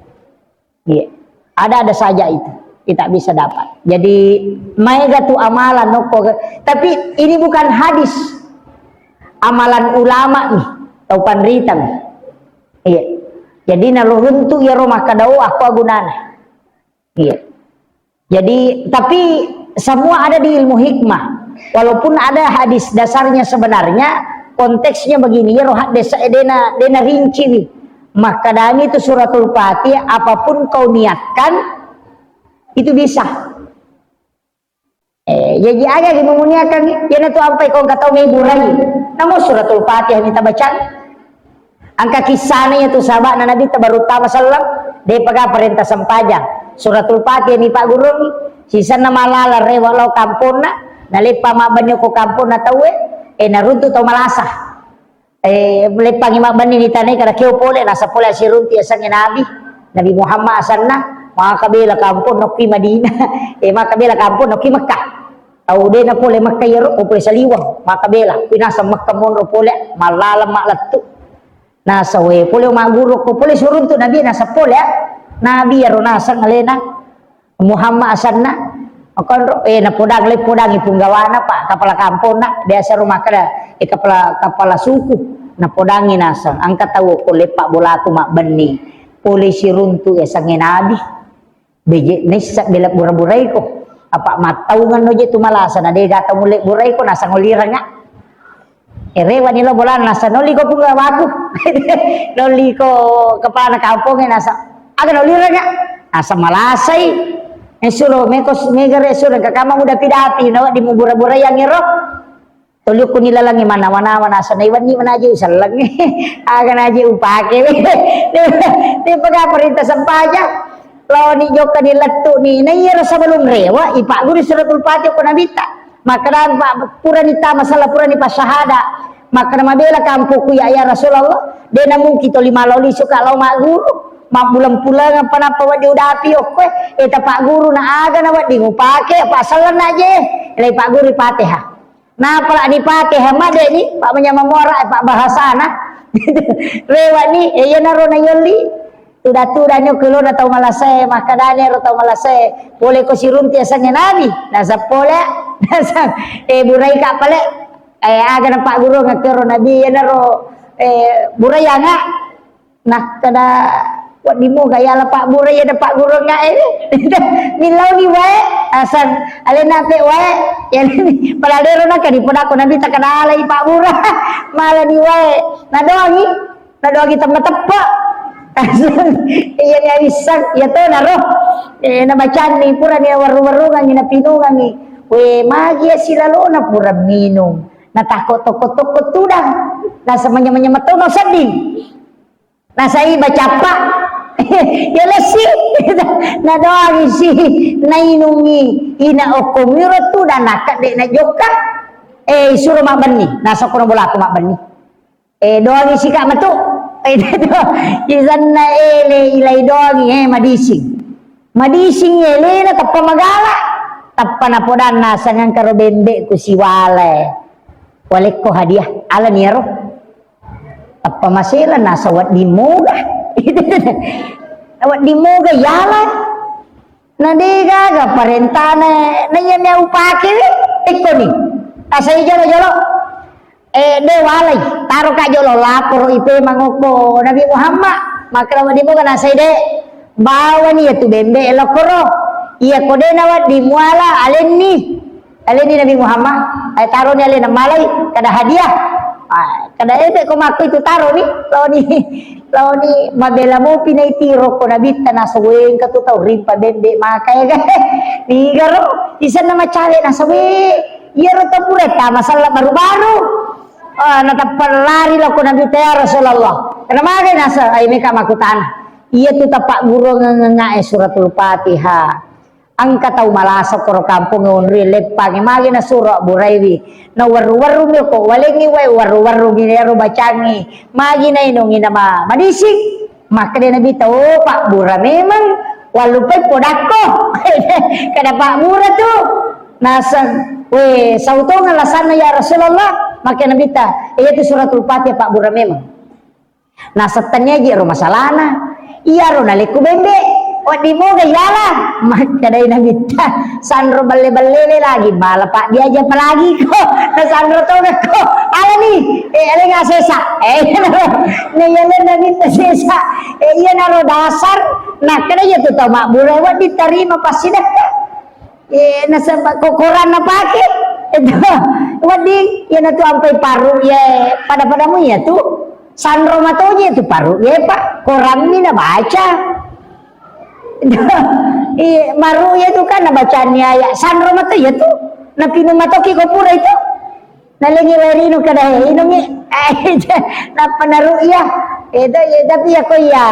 iya ada saja itu kita bisa dapat jadi maiga tu amalan noko tapi ini bukan hadis amalan ulama nih tau panritan iya jadi naluruntu ya rumah kadau aku agunana iya jadi tapi semua ada di ilmu hikmah walaupun ada hadis dasarnya sebenarnya konteksnya begini ya rohat desa dena rinci nih maka dani itu suratul Fatihah apapun kau niatkan itu bisa jadi ada yang memuniakan yana tu ampai kau kata may buray namun suratul Fatihah minta baca angka kisahnya itu sahabat Nabi tabarutama sallam dia pakai perintah sempajang suratul Fatihah ni Pak Guru ni sisa nama lala rewa lau kampurna nalipa mabanyo ko kampurna tawe naruntu tau malasah melipang imak bani ni tanay kada kyo pole nasa pole si runti asangnya Nabi Muhammad asanna mga kabila kampun noki Madinah mga kabila kampun noki Makkah tau de na pole Makkah yaro o pole sa liwang mga kabila pinasa Makkah monro pole malalam malattu nasa we pole maguro ko pole surunto Nabi nasa pole Nabi yaro nasa ngalena Muhammad asanna akon napudang le pudang ipunggawana pak kapala kampun na biasa rumah kada kapala suku napudangi nasa angkat tawo ko lepak bolatu mak beni pole si runtu esangnya Nabi beje nisa belak burai ko apa matau ngano je tu malasa na de gata mulek burai ko nasa ngolirang nga rewa nila bolan nasa noli ko pung waku noli ko kepala kampung nasa aga nolirang nga nasa malasay suruh mekos megare suruh kakama udah pidapi no di mubura-burai yang ngero tolyo ko nilalangi mana-mana nasa naiwan ni manaji usalang aga naji upake di pagka perintah sampajang law ni joka ni lattu ni nayira sa balong rewa ipaguri suratul Fatihah ko nabita makaran pura ni ta masalah pura ni pasyahada makana mabela kampu ku ya Rasulullah de namun kito lima loli suka law maguru mambulang-pulang panapa wadi udapi okwe eta Pak Guru na aga na wadi ngupake pasalan na je ilay Pak Guru Fatihah na pala ni Fatihah made ni Pak menyamamora Pak bahasana rewa ni ya naro na yoli tuda nyo keluar atau malasay makadani atau malasay boleh ko sirunti asangnya Nabi nasa pole nasa buray ka pala aga ng Pak Guru ngakero Nabi yan naro buray nga nakada wat di mo gaya la Pak Buray ada Pak Guru nga milaw ni wae asan alena pe wae yan paladero na kadi puna ko Nabi takanalay Pak Buray mala ni wae nadoangi tama-tapa iya ni arisan ya to naro nabacaan ni pura ni waru-warungan ni napinungan ni we magia silalo na pura minum natakot toko-toko tudang nasa manya-manya matong sading nasa iba capa ya lesi na doang si nainungi ina okomiro tudang nakat de na joka suruh mak bani nasa kono bola aku mak bani doang si kak matu isan na ilay doang madising ele na tappa magala tappa na podan nasa ngang karobende ku si wale ko hadiah ala niyaro tappa masila nasa wat di moga wat di moga yala na diga ga parentana na yan na upake iko ni asa jalo de walay taro ka jolo lapor ipe mangoko Nabi Muhammad maka wadi mo kana say de bawa ni tu bembe elokoro iya kode nawat di muala aleni Nabi Muhammad ay taro ni alen malay kada hadiah kada ete ko mako itu taro ni law ni mabela mo pinay tiro ko Nabi tanasaweng katutaw rimpa bembe maka ya ni garo isa na machale nasawe iya ro tapureta masalah baru-baru natapal lari lah ko Nabi ya Rasulullah kenapa kaya nasa ay may kamakutan iya tu tapak guru nga suratul Fatihah angka tau malasa koro kampung onri lepang magi na suro buraiwi na waru-waru mi ko walengi wai waru-waru ginero bacangi magi na inongi na madising maka dia nabi tahu Pak Bura memang walupai podako kada Pak Bura tu nasan we sautongan lasana ya Rasulullah maka nabi ta itu suratul Fatihah Pak Bura memang nasatannya aja rumah salana iya ro naliku bembe wadi mo gayala maka dari nabi ta sandro balle lagi bala Pak dia aja apalagi kok na sandro to ko ala ni ala nga sesa na yala nabi ta sesa iya naro dasar nah kada ya tu Mak Bura wadi diterima pasti dah nasa kokoran na pake itu wadi ya na tu ampai paru ya pada-padamu ya tu sandro matonya itu paru ya Pak koran ini na baca maru ya itu kan na bacanya ya sandro mato ya tu na pinu matoki kopura itu nalengi werino kada inongi na panaru ya itu ya tapi ya ko ya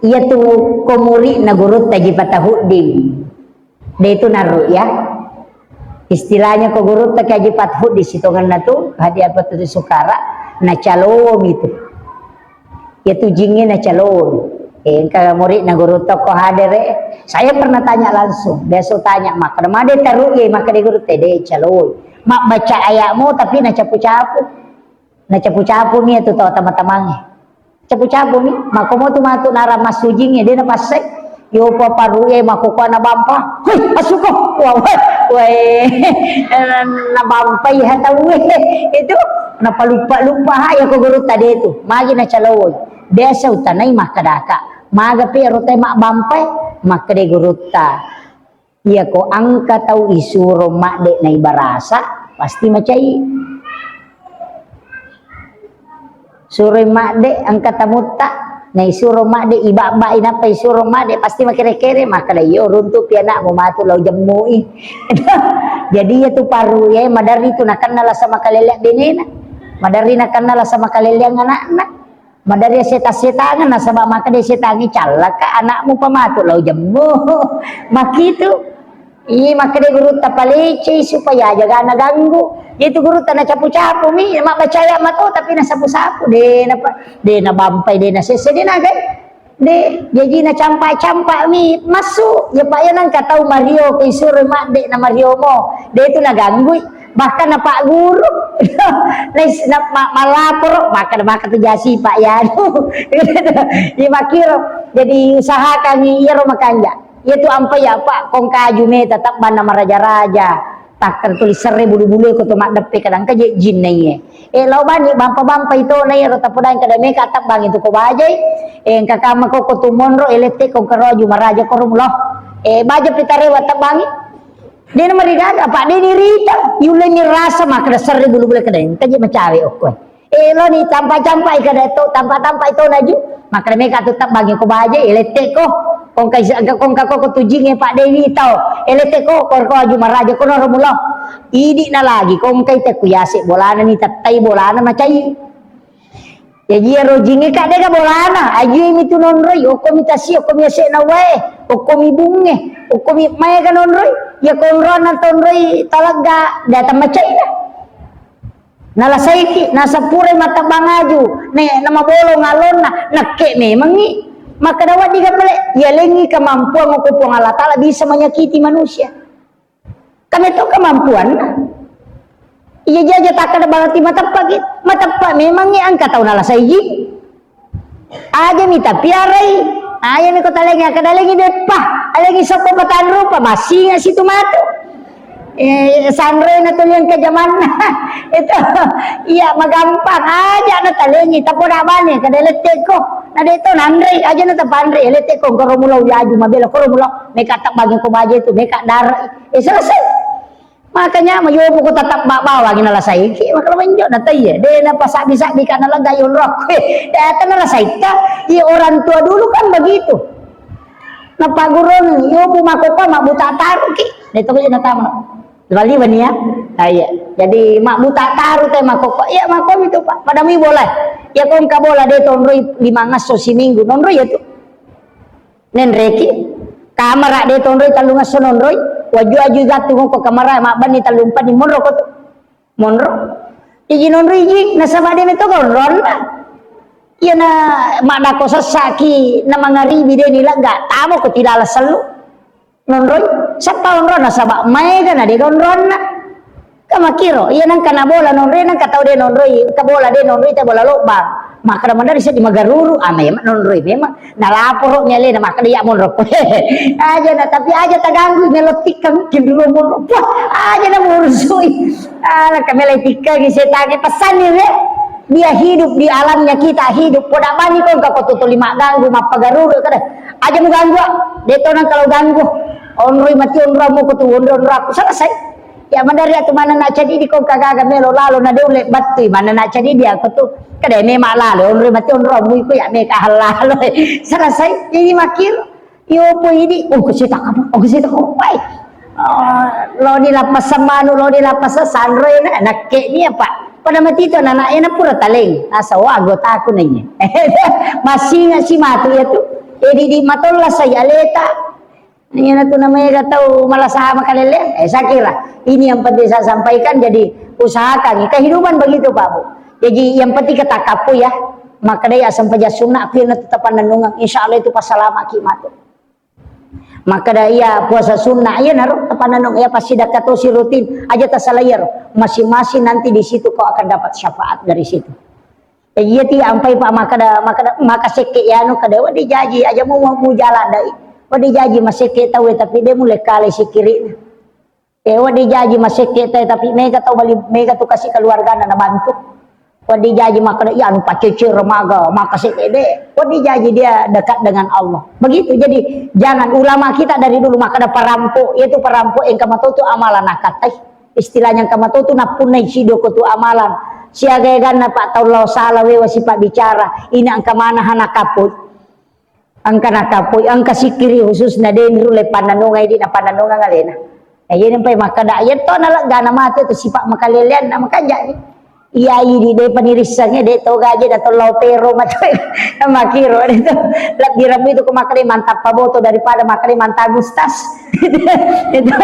iya tu komuri na gurut taji patahudin de itu naru ya istilahnya ko gurut taji patahud di sitongan na tu hadiah patu sukara na calon itu ya tu jingin na calon ka murid na gurut ko hadere saya pernah tanya langsung besok tanya mak kada made taru ye maka de gurut de calon mak baca ayatmu tapi na capu-capu mi itu tau teman-temannya capu-capu mi makomo tu matu nara masujing dia na pasai yo paru makuko na bampa hui asuko wah na bampa hata itu na palupa ya ko guru tadi itu magi na caloy desa utanay makadaka maga pero tay mak bampa maka de guru ta iya ko angka tau isuro mak de na ibarasa pasti macai suruh mak de angkat tamuta na isuro mak de iba-ba ina pa isuro mak de pasti makere-kere maka da yo runtuh piana mo matu law jamui jadi ya tu paru ya madari tu nakanala sama kalelek dinena madari nakanala sama kalelek anak-anak madari seta-setangan na sama maka de setangi calak ka anakmu pamatu law jamu makitu maka de guru tapalece supaya jaga na ganggu itu guru tanah capu-capu mi mak percaya mato tapi na sapu-sapu de na bampai de na sese de na kan de jadi na campak-campak mi masuk ya Pak ya nang katau Mario ke suruh mak de na Mario mo de itu na ganggu bahkan na Pak Guru na malapor maka tu jasi Pak ya di makiro jadi usaha kami ya ro makanja itu ampai ya Pak kong kaju me tetap bana raja-raja takkan tulis sere bulu-bulu ko tumak depe kadang ka jin na ye law bani bampa itu na ye ro tapudan kada me katap bang itu ko bajay kakama ko tumonro elete ko karoju maraja ko rumloh baja pitare watak bangi dia na marigaga Pak dia ni rita yulen ni rasa maka sere bulu-bulu kada ka macawe okko lo ni tampa-tampa kada to tampa-tampa itu naju maka me ka tetap bagi ko bajay elete ko kong kako tujing Pak Dewi tau elete ko aju maraja ko no romulo idi na lagi kong kay te kuyase bolana ni tatay bolana macai ya ji rojinge ka de ka bolana aju mi tu nonroy o komitasi o komiase na wae o komibunge o komi may ka nonroy ya konron na tonroy talaga data macai nalasaiki nasa pure mata bangaju ne nama bolo ngalon na nakke memang ni maka dapat dikatakan ya lengi kemampuan mengumpul Allah Ta'ala bisa menyakiti manusia karena itu kemampuan iya jaja tak ada berarti mata pak memangnya angka tahun ala saiji aja minta piarai aja ni kota lengi kada lengi depah lengi sopo patan rupa masih nggak situ matu sandre na tulian ke zaman itu iya magampang aja na talengi tapo na bani kada lete ko na dito nandre aja na tapandre lete ko romulo yaju mabela ko romulo may katak bagi ko baje itu may kadar selesai makanya mayobo ko tatap bawa ginalasay maka lawan jo na tayo de na pasabi-sabi ka na lang gayon rock data na lasay ta orang tua dulu kan begitu na paguron yobo makopa mabuta taruki dito ko na tama Bali ya, jadi mak buta taruh teh mak kok, iya mak kom itu Pak, pada mi boleh, ya kom ka bola deh tonroi 5 ngaso si minggu, nonroi ya tuh, nen reki, kamera de tonroy talunga sononroy waju gatu ko kamera mak bani talumpan ni monro ko monro iji nonroy iji nasaba de to ron iya na mak ko sasaki na mangaribi de nila ga tamo ko tilala selu nonroy sa taon ron nasaba may ga na de ron na kamakiro iya nang kana bola nonroy nang kataw de nonroy ka bola de nonroy ta bola lobang maka naman dari sa di magaruru memang nonroy memang nalaporo niya le na maka diya monro aja na tapi aja taganggu melotik kang kindro monro aja na mursuy ala kameletika gisitake pesan ni dia hidup di alamnya kita hidup poda mani kong ka kotuto lima ganggu mapagaruru kada aja mo ganggu deto nang kalau ganggu onroy mati onro mo kutu onro aku selesai ya mandari atu mana nak jadi di kong kagaga melo lalo na deule batu mana nak jadi dia aku tuh kada me malalo onro mati onro mu ko ya me kahalalo selesai ini makir yo po ini oh kesita ko pai lo di lapas samanu lo di lapas sanro na nakke ni apa pada mati to na na pura taleng asa anggota aku nanya masih nggak si matu ya tuh di matolla saya leta ini na to na may tahu malah sama kalele saya kira ini yang penting saya sampaikan jadi usahakan kehidupan begitu Pak Bu jadi yang penting kita kapu ya maka dia asam paja sunnah akhirnya tetap nanungang insyaallah itu pasalama kimat maka dia puasa sunnah ya naruh pananong ya pasti dapat si rutin aja tasalayar masing-masing nanti di situ kau akan dapat syafaat dari situ iya ti ampai Pak maka seke ya anu kada wa dijaji aja mau jalan dai wa dijaji maseke tahu tapi dia mulai kali si kiri wa dijaji maseke tapi mega tahu balik mega tu kasih keluarga na bantu wa dijaji maka ya anu pacece remaga maka seke de wa dijaji dia dekat dengan Allah begitu jadi jangan ulama kita dari dulu maka ada perampok yaitu perampok yang kamatu tu amalan nakatai istilahnya kamatu tu napunai sido ko tu amalan siaga ganna Pak tahu salah we wasipat bicara ini angka mana hana kaput angka nakapoy angka sikiri khusus na den rule pananungay di na pananunga ngalena ayun pay makadayat to na gana mate to sipak makalelian na makanja ni iyai di de panirisannya de to gaje da to pero matoy na makiro dito lat dirami itu kumakali mantap paboto daripada makali mantap ustas itu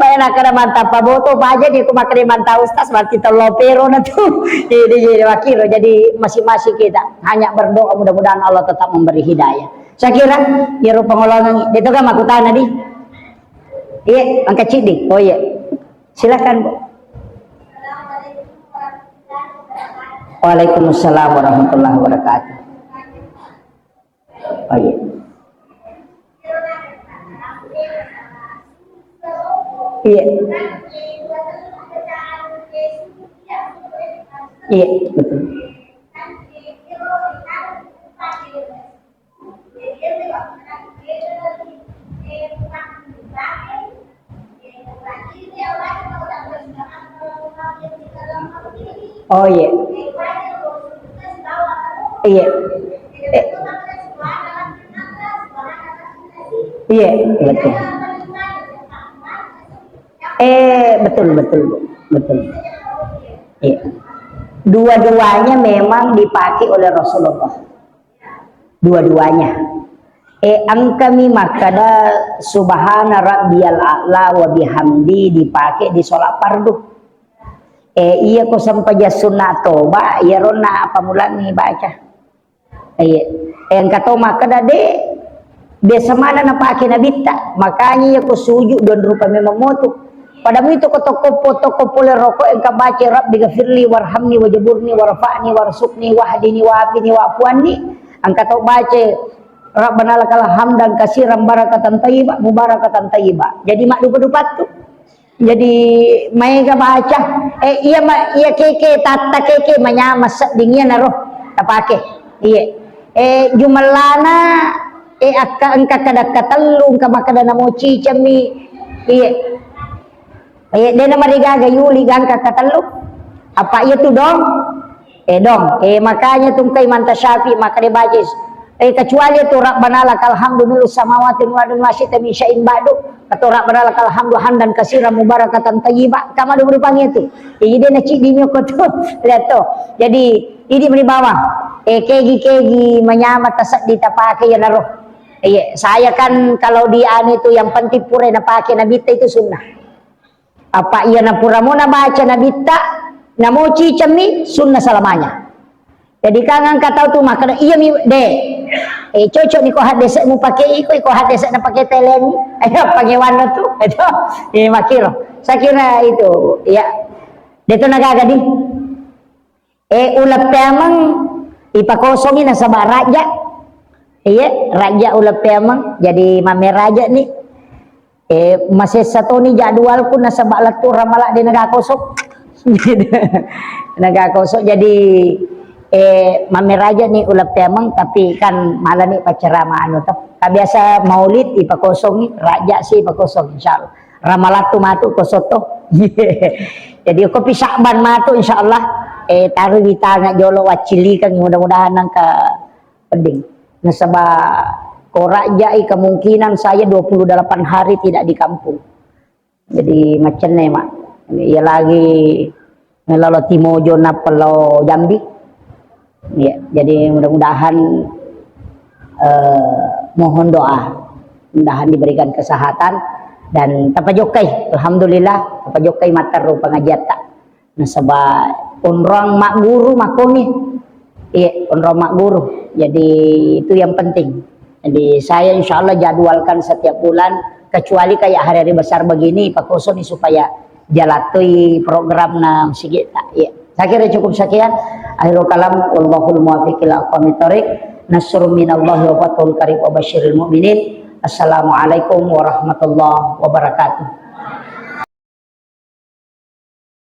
pay nakada mantap paboto pa aja di kumakali mantap ustas berarti to pero na to jadi makiro jadi masing-masing kita hanya berdoa mudah-mudahan Allah tetap memberi hidayah. Saya kira ya pengolongan itu kan makutan tadi iya angkat cidik oh iya silakan Bu. Waalaikumsalam warahmatullahi wabarakatuh oh iya iya iya betul oh iya iya iya betul betul iya dua-duanya memang dipakai oleh Rasulullah dua-duanya angkami makada subhana rabbiyal a'la wa bihamdi dipakai di sholat fardu iya ko sampaja sunnah toba iya rona apa mulani baca yang kata makada de samana na pakai nabita makanya iya ko sujud don rupa memang motu padamu itu ko toko le rokok yang kabaca rabbi ghafirli warhamni wajaburni warfa'ni warsukni wahdini wa'afini wa'fuanni ang kata baca Rabbana lakal hamdan katsiran barakatan thayyibah mubarakatan thayyibah. Jadi mak dupa-dupat tuh. Jadi maiga baca iya keke tata keke manyama dingin naruh tapake. Iya. Jumalana akka angka kada katallung ka makada namochi cami. Iya. Dena marigaga yuli gangka katallu. Apa itu dong? Dong. Makanya tungkai manta syafi maka dibajis. Kecuali itu Rabbana lakal hamdu nulu samawati wa masyita min syai'in ba'du atau Rabbana lakal hamdu hamdan katsiran mubarakatan thayyibah kama dulu panggil itu jadi dia nak cidinyo ko tu lihat tu jadi ini di bawah kegi menyama tasak ditapake ya naruh Iya, saya kan kalau dia itu yang penting pura na pakai nabita itu sunnah. Apa iya na pura mo na baca nabita, na mo cicami sunnah selamanya. Jadi kangen kata tu maka iya mi de. Cocok ni ko hadis mo pakai iko hadis na pakai telen. Ayo pakai warna tu. Itu ini makiro. Saya kira itu ya. Dito nagagadi. Ulap temang ipakosongin na sa raja. Iya, raja ulap temang jadi mame raja nih. Masih satu nih jadwalku nasa balak tu ramala di nagakosok. Nagakosok jadi mame raja nih ulap temang tapi kan malah nih pacerama anu tuh. Biasa maulid ipakosong nih raja sih ipakosong insyaallah. Ramalatu matu kosoto. Jadi aku pisakban matu insyaallah taruh di tangan jolo wacili kan mudah-mudahan nangka peding. Nasaba korajai kemungkinan saya 28 hari tidak di kampung. Jadi macam ni mak. Ya lagi melalo Timojo napalo Jambi. Ya, jadi mudah-mudahan mohon doa. Mudah-mudahan diberikan kesehatan dan tapajokai. Alhamdulillah tapajokai mataru pengajian tak. Nasaba unrang mak guru makomi. Iya, unrang mak guru. Jadi itu yang penting. Jadi saya insya Allah jadwalkan setiap bulan, kecuali kayak hari-hari besar begini, Pak Koso nih supaya jalatui program na sigit. Ya. Saya kira cukup sekian. Akhirul kalam, wallahul muwaffiq ila aqwamit thoriq. Nasrun minallahi wa fathul qarib wa basyiril mu'minin. Assalamualaikum warahmatullahi wabarakatuh.